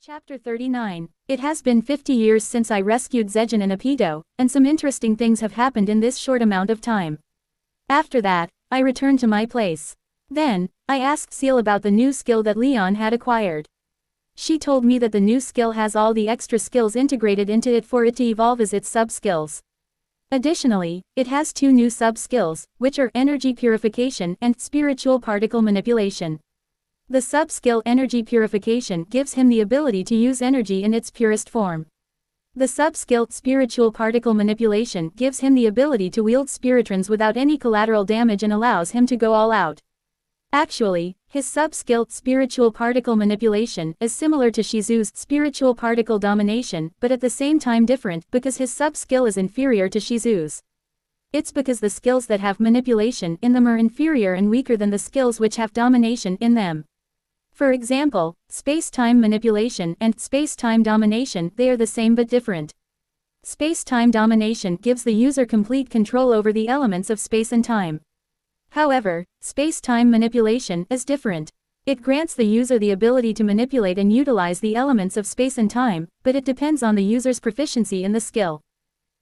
Chapter 39. It has been 50 years since I rescued Zedan and Apito, and some interesting things have happened in this short amount of time. After that, I returned to my place. Then, I asked Seal about the new skill that Leon had acquired. She told me that the new skill has all the extra skills integrated into it for it to evolve as its sub-skills. Additionally, it has two new sub-skills, which are energy purification and spiritual particle manipulation. The sub-skill energy purification gives him the ability to use energy in its purest form. The sub-skill spiritual particle manipulation gives him the ability to wield spiritrons without any collateral damage and allows him to go all out. Actually, his sub-skill spiritual particle manipulation is similar to Shizu's spiritual particle domination, but at the same time different because his sub-skill is inferior to Shizu's. It's because the skills that have manipulation in them are inferior and weaker than the skills which have domination in them. For example, space-time manipulation and space-time domination, they are the same but different. Space-time domination gives the user complete control over the elements of space and time. However, space-time manipulation is different. It grants the user the ability to manipulate and utilize the elements of space and time, but it depends on the user's proficiency in the skill.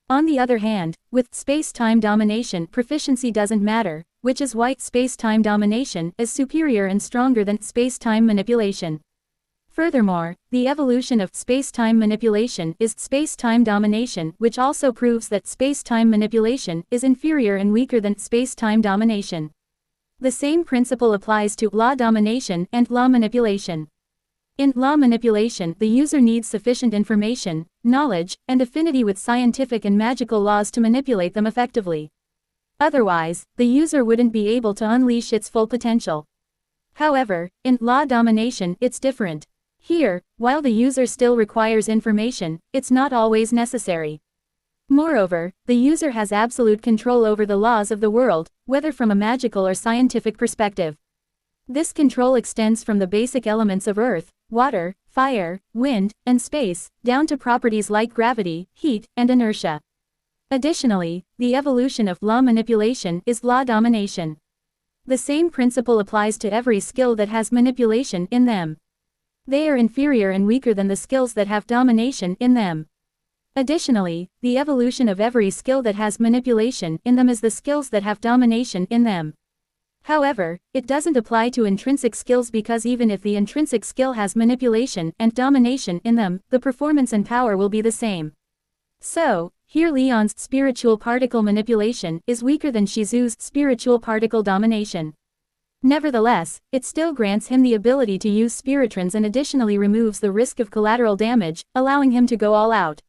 On the other hand, with space-time domination, proficiency doesn't matter, which is why space-time domination is superior and stronger than space-time manipulation. Furthermore, the evolution of space-time manipulation is space-time domination, which also proves that space-time manipulation is inferior and weaker than space-time domination. The same principle applies to law domination and law manipulation. In law manipulation, the user needs sufficient information, knowledge, and affinity with scientific and magical laws to manipulate them effectively. Otherwise, the user wouldn't be able to unleash its full potential. However, in law domination, it's different. Here, while the user still requires information, it's not always necessary. Moreover, the user has absolute control over the laws of the world, whether from a magical or scientific perspective. This control extends from the basic elements of earth, water, fire, wind, and space, down to properties like gravity, heat, and inertia. Additionally, the evolution of law manipulation is law domination. The same principle applies to every skill that has manipulation in them. They are inferior and weaker than the skills that have domination in them. Additionally, the evolution of every skill that has manipulation in them is the skills that have domination in them. However, it doesn't apply to intrinsic skills because even if the intrinsic skill has manipulation and domination in them, the performance and power will be the same. So, here Leon's spiritual particle manipulation is weaker than Shizu's spiritual particle domination. Nevertheless, it still grants him the ability to use spiritrons and additionally removes the risk of collateral damage, allowing him to go all out.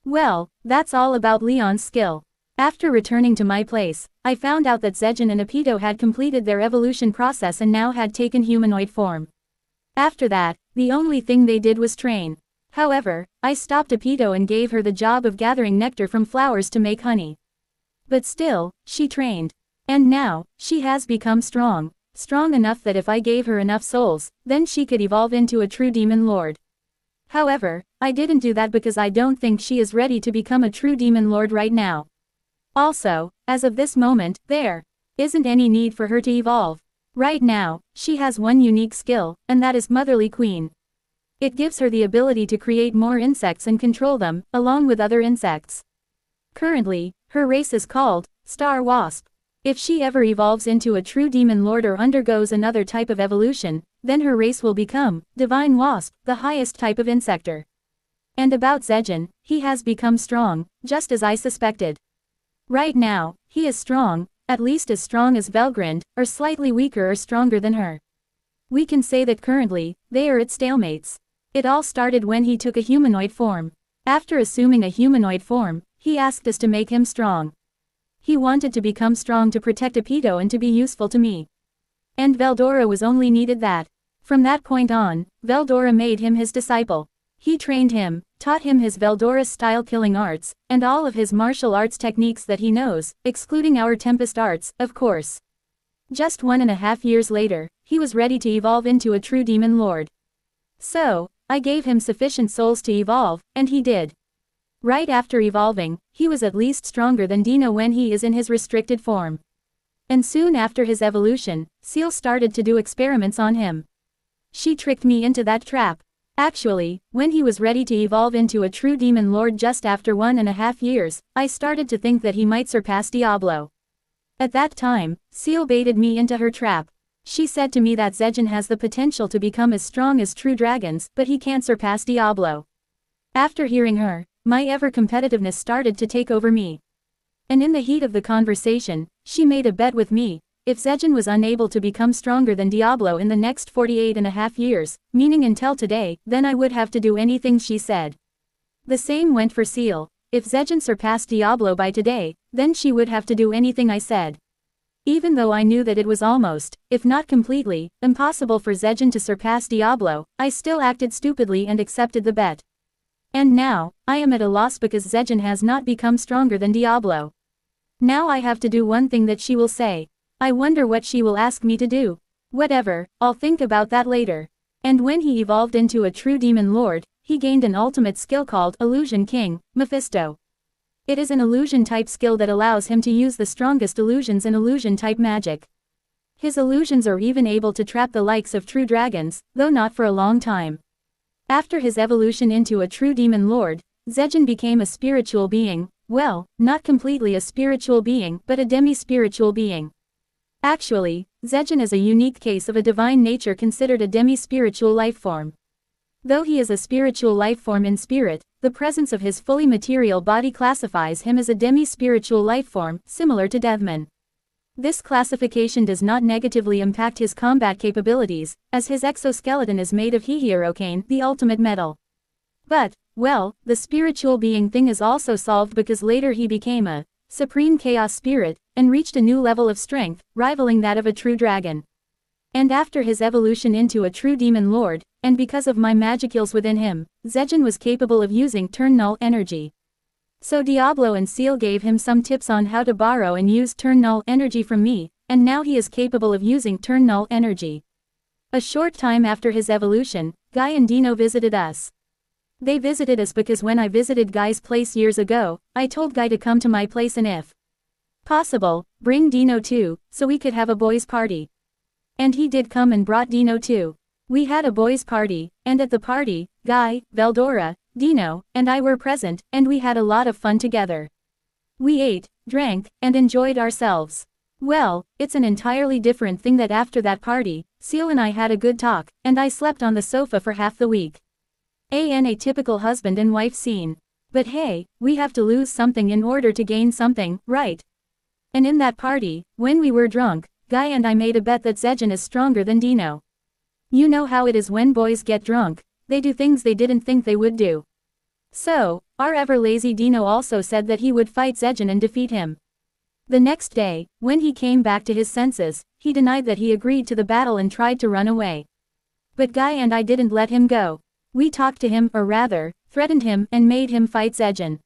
Well, that's all about Leon's skill. After returning to my place, I found out that Zedan and Apito had completed their evolution process and now had taken humanoid form. After that, the only thing they did was train. However, I stopped Apito and gave her the job of gathering nectar from flowers to make honey. But still, she trained. And now, she has become strong. Strong enough that if I gave her enough souls, then she could evolve into a true demon lord. However, I didn't do that because I don't think she is ready to become a true demon lord right now. Also, as of this moment, there isn't any need for her to evolve. Right now, she has one unique skill, and that is Motherly Queen. It gives her the ability to create more insects and control them, along with other insects. Currently, her race is called Star Wasp. If she ever evolves into a true demon lord or undergoes another type of evolution, then her race will become Divine Wasp, the highest type of insector. And about Zedan, he has become strong, just as I suspected. Right now, he is strong, at least as strong as Velgrind, or slightly weaker or stronger than her. We can say that currently, they are at stalemates. It all started when he took a humanoid form. After assuming a humanoid form, he asked us to make him strong. He wanted to become strong to protect Apito and to be useful to me. And Veldora was only needed that. From that point on, Veldora made him his disciple. He trained him, taught him his Veldora-style killing arts, and all of his martial arts techniques that he knows, excluding our Tempest arts, of course. Just 1.5 years later, he was ready to evolve into a true demon lord. So, I gave him sufficient souls to evolve, and he did. Right after evolving, he was at least stronger than Dino when he is in his restricted form. And soon after his evolution, Seal started to do experiments on him. She tricked me into that trap. Actually, when he was ready to evolve into a true demon lord just after 1.5 years, I started to think that he might surpass Diablo. At that time, Seal baited me into her trap. She said to me that Zedan has the potential to become as strong as true dragons, but he can't surpass Diablo. After hearing her, my ever-competitiveness started to take over me. And in the heat of the conversation, she made a bet with me. If Zedan was unable to become stronger than Diablo in the next 48.5 years, meaning until today, then I would have to do anything she said. The same went for Seal. If Zedan surpassed Diablo by today, then she would have to do anything I said. Even though I knew that it was almost, if not completely, impossible for Zedan to surpass Diablo, I still acted stupidly and accepted the bet. And now, I am at a loss because Zedan has not become stronger than Diablo. Now I have to do one thing that she will say. I wonder what she will ask me to do. Whatever, I'll think about that later. And when he evolved into a true demon lord, he gained an ultimate skill called Illusion King, Mephisto. It is an illusion-type skill that allows him to use the strongest illusions in illusion-type magic. His illusions are even able to trap the likes of true dragons, though not for a long time. After his evolution into a true demon lord, Zedan became a spiritual being, well, not completely a spiritual being, but a demi-spiritual being. Actually, Zedan is a unique case of a divine nature considered a demi-spiritual lifeform. Though he is a spiritual lifeform in spirit, the presence of his fully material body classifies him as a demi-spiritual lifeform, similar to Deathman. This classification does not negatively impact his combat capabilities, as his exoskeleton is made of Heherocane, the ultimate metal. But, well, the spiritual being thing is also solved because later he became a supreme chaos spirit, and reached a new level of strength, rivaling that of a true dragon. And after his evolution into a true demon lord, and because of my magicals within him, Zedan was capable of using turn null energy. So Diablo and Seal gave him some tips on how to borrow and use turn null energy from me, and now he is capable of using turn null energy. A short time after his evolution, Guy and Dino visited us. They visited us because when I visited Guy's place years ago, I told Guy to come to my place and if possible, bring Dino too, so we could have a boys' party. And he did come and brought Dino too. We had a boys' party, and at the party, Guy, Veldora, Dino, and I were present, and we had a lot of fun together. We ate, drank, and enjoyed ourselves. Well, it's an entirely different thing that after that party, Seal and I had a good talk, and I slept on the sofa for half the week. A typical husband and wife scene. But hey, we have to lose something in order to gain something, right? And in that party, when we were drunk, Guy and I made a bet that Zedan is stronger than Dino. You know how it is when boys get drunk, they do things they didn't think they would do. So, our ever-lazy Dino also said that he would fight Zedan and defeat him. The next day, when he came back to his senses, he denied that he agreed to the battle and tried to run away. But Guy and I didn't let him go. We talked to him, or rather, threatened him, and made him fight Zedan.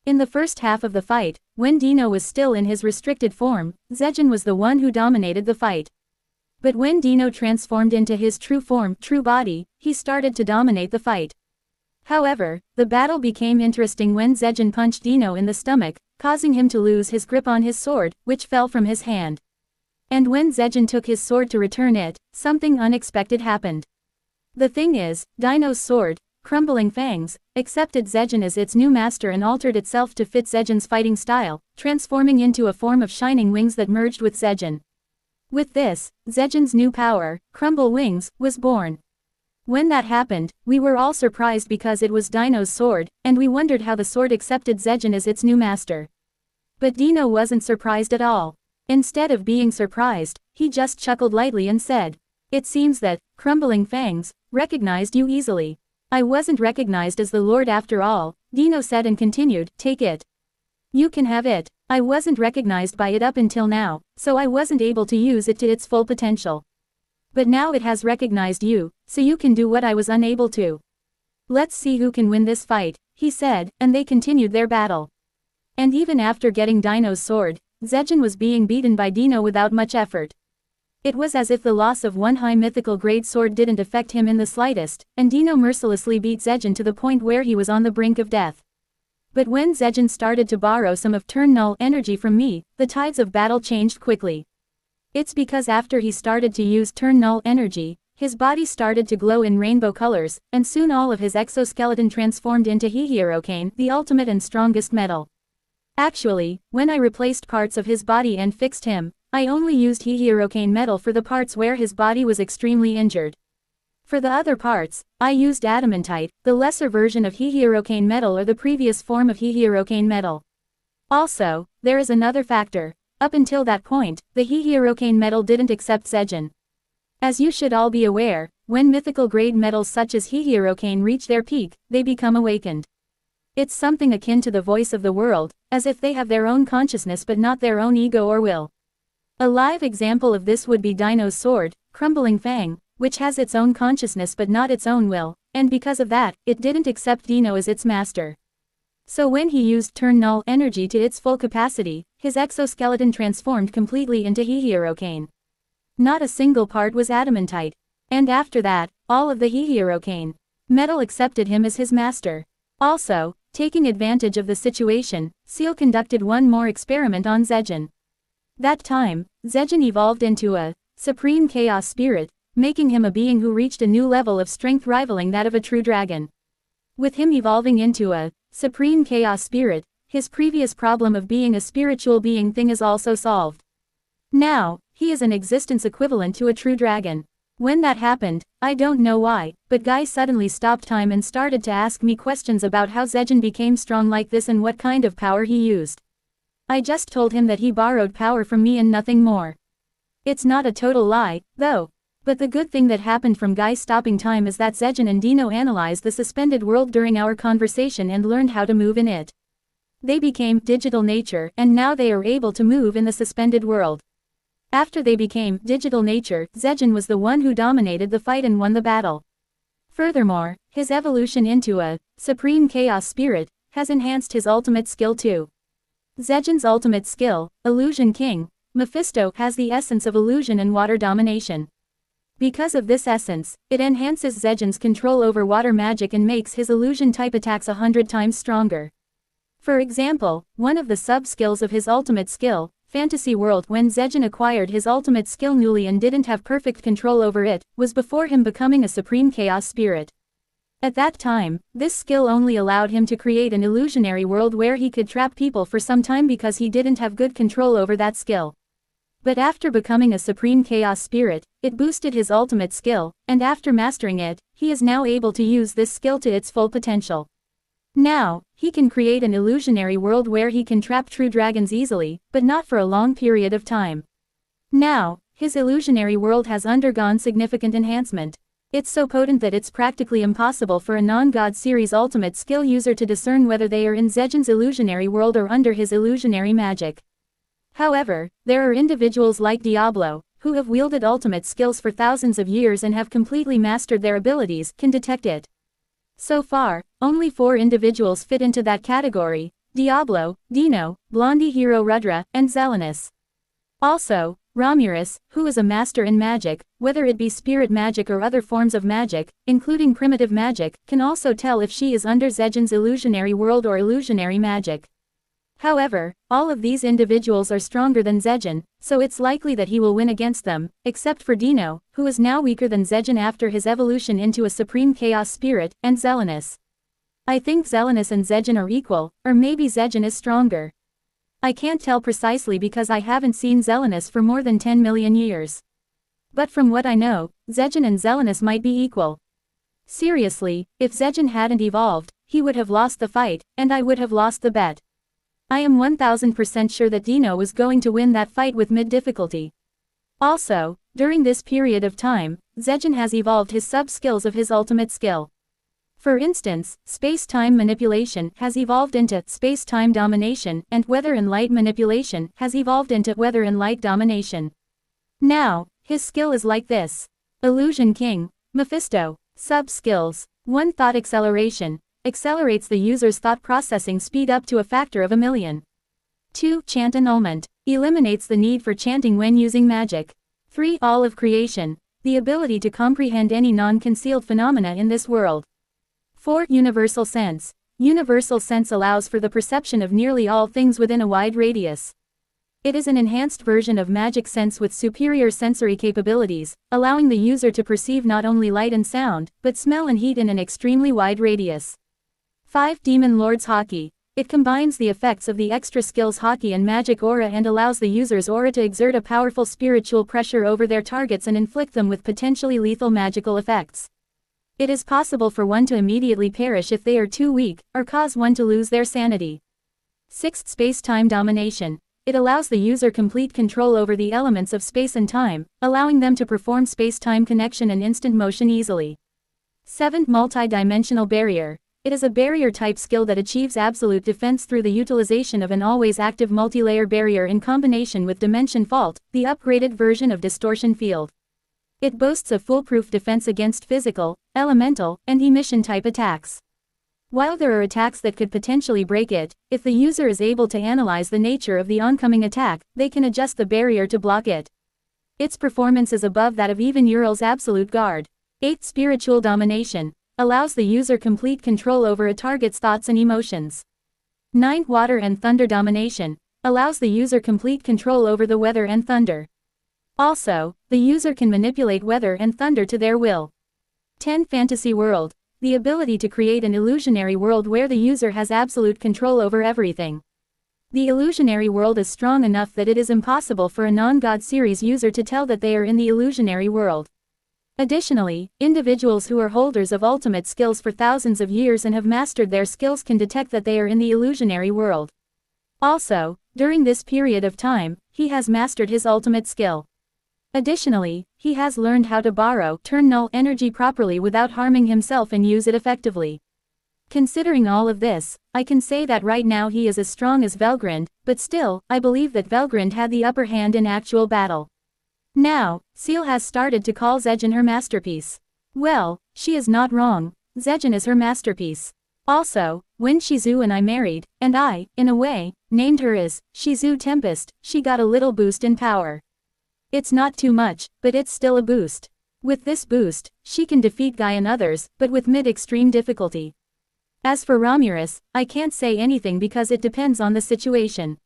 In the first half of the fight, when Dino was still in his restricted form, Zedan was the one who dominated the fight. But when Dino transformed into his true form, true body, he started to dominate the fight. However, the battle became interesting when Zedan punched Dino in the stomach, causing him to lose his grip on his sword, which fell from his hand. And when Zedan took his sword to return it, something unexpected happened. The thing is, Dino's sword, Crumbling Fangs, accepted Zedan as its new master and altered itself to fit Zedan's fighting style, transforming into a form of shining wings that merged with Zedan. With this, Zedan's new power, Crumble Wings, was born. When that happened, we were all surprised because it was Dino's sword, and we wondered how the sword accepted Zedan as its new master. But Dino wasn't surprised at all. Instead of being surprised, he just chuckled lightly and said, "It seems that, Crumbling Fangs, recognized you easily. I wasn't recognized as the Lord after all," Dino said and continued, "Take it. You can have it. I wasn't recognized by it up until now, so I wasn't able to use it to its full potential. But now it has recognized you, so you can do what I was unable to. Let's see who can win this fight," he said, and they continued their battle. And even after getting Dino's sword, Zedan was being beaten by Dino without much effort. It was as if the loss of one high mythical grade sword didn't affect him in the slightest, and Dino mercilessly beat Zedan to the point where he was on the brink of death. But when Zedan started to borrow some of turn null energy from me, the tides of battle changed quickly. It's because after he started to use turn null energy, his body started to glow in rainbow colors, and soon all of his exoskeleton transformed into Heherocane, the ultimate and strongest metal. Actually, when I replaced parts of his body and fixed him, I only used Heherocane metal for the parts where his body was extremely injured. For the other parts, I used adamantite, the lesser version of Heherocane metal or the previous form of Heherocane metal. Also, there is another factor. Up until that point, the Heherocane metal didn't accept Zedan. As you should all be aware, when mythical grade metals such as Heherocane reach their peak, they become awakened. It's something akin to the voice of the world, as if they have their own consciousness but not their own ego or will. A live example of this would be Dino's sword, Crumbling Fang, which has its own consciousness but not its own will, and because of that, it didn't accept Dino as its master. So when he used Turn Null energy to its full capacity, his exoskeleton transformed completely into Heherocane. Not a single part was adamantite. And after that, all of the Heherocane metal accepted him as his master. Also, taking advantage of the situation, Seal conducted one more experiment on Zedan. That time, Zedan evolved into a supreme chaos spirit, making him a being who reached a new level of strength rivaling that of a true dragon. With him evolving into a supreme chaos spirit, his previous problem of being a spiritual being thing is also solved. Now, he is an existence equivalent to a true dragon. When that happened, I don't know why, but Guy suddenly stopped time and started to ask me questions about how Zedan became strong like this and what kind of power he used. I just told him that he borrowed power from me and nothing more. It's not a total lie, though. But the good thing that happened from Guy stopping time is that Zedan and Dino analyzed the suspended world during our conversation and learned how to move in it. They became digital nature and now they are able to move in the suspended world. After they became digital nature, Zedan was the one who dominated the fight and won the battle. Furthermore, his evolution into a supreme chaos spirit has enhanced his ultimate skill too. Zedan's ultimate skill, Illusion King, Mephisto, has the essence of illusion and water domination. Because of this essence, it enhances Zedan's control over water magic and makes his illusion type attacks 100 times stronger. For example, one of the sub-skills of his ultimate skill, Fantasy World, when Zedan acquired his ultimate skill newly and didn't have perfect control over it, was before him becoming a supreme chaos spirit. At that time, this skill only allowed him to create an illusionary world where he could trap people for some time because he didn't have good control over that skill. But after becoming a supreme chaos spirit, it boosted his ultimate skill, and after mastering it, he is now able to use this skill to its full potential. Now, he can create an illusionary world where he can trap true dragons easily, but not for a long period of time. Now, his illusionary world has undergone significant enhancement. It's so potent that it's practically impossible for a non-God series ultimate skill user to discern whether they are in Zedan's illusionary world or under his illusionary magic. However, there are individuals like Diablo, who have wielded ultimate skills for thousands of years and have completely mastered their abilities, can detect it. So far, only 4 individuals fit into that category: Diablo, Dino, Blondie Hero Rudra, and Zelanus. Also, Ramirez, who is a master in magic, whether it be spirit magic or other forms of magic, including primitive magic, can also tell if she is under Zedan's illusionary world or illusionary magic. However, all of these individuals are stronger than Zedan, so it's likely that he will win against them, except for Dino, who is now weaker than Zedan after his evolution into a supreme chaos spirit, and Zelanus. I think Zelanus and Zedan are equal, or maybe Zedan is stronger. I can't tell precisely because I haven't seen Zelanus for more than 10 million years. But from what I know, Zedan and Zelanus might be equal. Seriously, if Zedan hadn't evolved, he would have lost the fight, and I would have lost the bet. I am 1000% sure that Dino was going to win that fight with mid-difficulty. Also, during this period of time, Zedan has evolved his sub-skills of his ultimate skill. For instance, space-time manipulation has evolved into space-time domination, and weather and light manipulation has evolved into weather and light domination. Now, his skill is like this. Illusion King, Mephisto, sub-skills. 1. Thought acceleration. Accelerates the user's thought processing speed up to a factor of 1,000,000. 2. Chant annulment. Eliminates the need for chanting when using magic. 3. All of creation. The ability to comprehend any non-concealed phenomena in this world. 4. Universal sense. Universal sense allows for the perception of nearly all things within a wide radius. It is an enhanced version of Magic Sense with superior sensory capabilities, allowing the user to perceive not only light and sound, but smell and heat in an extremely wide radius. 5. Demon Lord's Haki. It combines the effects of the extra skills Haki and Magic Aura and allows the user's aura to exert a powerful spiritual pressure over their targets and inflict them with potentially lethal magical effects. It is possible for one to immediately perish if they are too weak, or cause one to lose their sanity. 6. Space-time domination. It allows the user complete control over the elements of space and time, allowing them to perform space-time connection and instant motion easily. 7. Multi-dimensional barrier. It is a barrier-type skill that achieves absolute defense through the utilization of an always-active multi-layer barrier in combination with Dimension Fault, the upgraded version of Distortion Field. It boasts a foolproof defense against physical, elemental, and emission-type attacks. While there are attacks that could potentially break it, if the user is able to analyze the nature of the oncoming attack, they can adjust the barrier to block it. Its performance is above that of even Ural's Absolute Guard. 8. Spiritual domination. Allows the user complete control over a target's thoughts and emotions. 9. Water and thunder domination. Allows the user complete control over the weather and thunder. Also, the user can manipulate weather and thunder to their will. 10. Fantasy world. The ability to create an illusionary world where the user has absolute control over everything. The illusionary world is strong enough that it is impossible for a non-God series user to tell that they are in the illusionary world. Additionally, individuals who are holders of ultimate skills for thousands of years and have mastered their skills can detect that they are in the illusionary world. Also, during this period of time, he has mastered his ultimate skill. Additionally, he has learned how to borrow, turn null energy properly without harming himself and use it effectively. Considering all of this, I can say that right now he is as strong as Velgrind, but still, I believe that Velgrind had the upper hand in actual battle. Now, Seal has started to call Zedan her masterpiece. Well, she is not wrong, Zedan is her masterpiece. Also, when Shizu and I married, and I, in a way, named her as Shizu Tempest, she got a little boost in power. It's not too much, but it's still a boost. With this boost, she can defeat Guy and others, but with mid-extreme difficulty. As for Romulus, I can't say anything because it depends on the situation.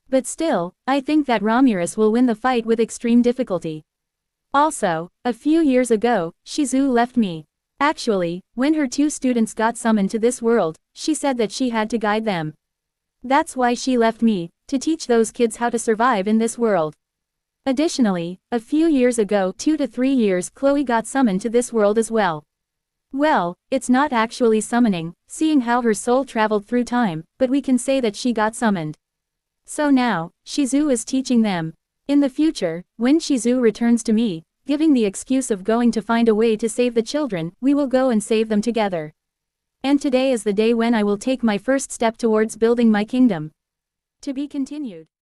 But still, I think that Romulus will win the fight with extreme difficulty. Also, a few years ago, Shizu left me. Actually, when her 2 students got summoned to this world, she said that she had to guide them. That's why she left me, to teach those kids how to survive in this world. Additionally, a few years ago, 2 to 3 years, Chloe got summoned to this world as well. Well, it's not actually summoning, seeing how her soul traveled through time, but we can say that she got summoned. So now, Shizu is teaching them. In the future, when Shizu returns to me, giving the excuse of going to find a way to save the children, we will go and save them together. And today is the day when I will take my first step towards building my kingdom. To be continued.